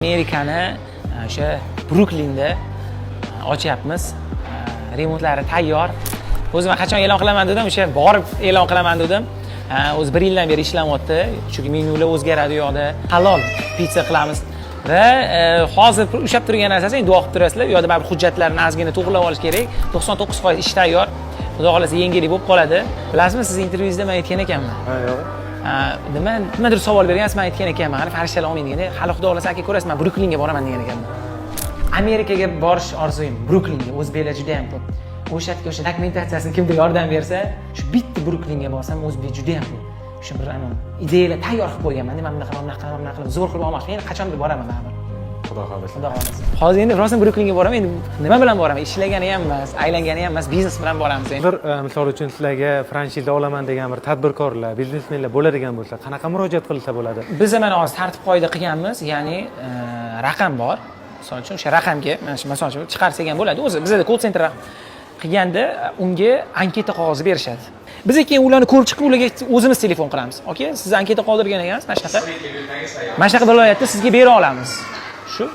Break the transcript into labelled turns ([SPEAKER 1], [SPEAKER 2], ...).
[SPEAKER 1] Amerikani o'sha Bruklinda ochyapmiz. Remontlari tayyor. O'zim qachon e'lon qilaman dedim, o'sha borib e'lon qilaman dedim. O'zi 1 yildan beri ishlamayapti, chunki menyular o'zgaradi u yoqda. Halol pizza qilamiz. Va hozir ushlab turgan narsasi endi duo qilib turasizlar. U yoqda baribir hujjatlarni ozgina to'g'rilab olish kerak. 99% ish tayyor. Xudo xolasa yengillik bo'lib qoladi. Bilasizmi, siz intervyungizda men aytgan ekanman.
[SPEAKER 2] Ha, yo'q.
[SPEAKER 1] Nimadir savol bergansiz, men aytgan ekanman, qani farishtalar olmaydi deganda, hali xudo xolasa aka ko'rasiz, men Bruklinga boraman degan ekanman. Amerikaga borish orzuyim, Bruklinga, o'zbeklar juda ham ko'p. O'sha dokumentatsiyasini kimdir yordam bersa, shu bitta Bruklinga borsam, o'zbek juda ham ko'p. Shu bir ideyalar tayyor qilib qo'yganman. Men bunaqa qilib, zo'r qilib olmoqchiman. Endi qachondir boraman baribir.
[SPEAKER 2] Xudo xohlasa.
[SPEAKER 1] Xudo xohlasa. Hozir endi rostdan Bruklinga boraman. Endi nima bilan boraman? Ishlagani ham emas, aylangani ham emas, biznes bilan boramiz endi.
[SPEAKER 2] Bir misol uchun sizlarga franchiza olaman degan bir tadbirkorlar, biznesmenlar bo'ladigan bo'lsa, qanaqa murojaat qilsa bo'ladi?
[SPEAKER 1] Biz mana hozir tartib qoida qilganmiz, ya'ni raqam bor. Misol uchun o'sha raqamga, mana shu misol uchun chiqarsak ham bo'ladi. O'zi bizda call center qilganda unga anketa qog'ozi berishadi. Biz keyin ularni ko'rib chiqib, ularga o'zimiz telefon qilamiz. Okay? Siz anketa qoldirgan ekansiz, mana shunaqa. Mana shunaqa viloyatda sizga bera olamiz. Shu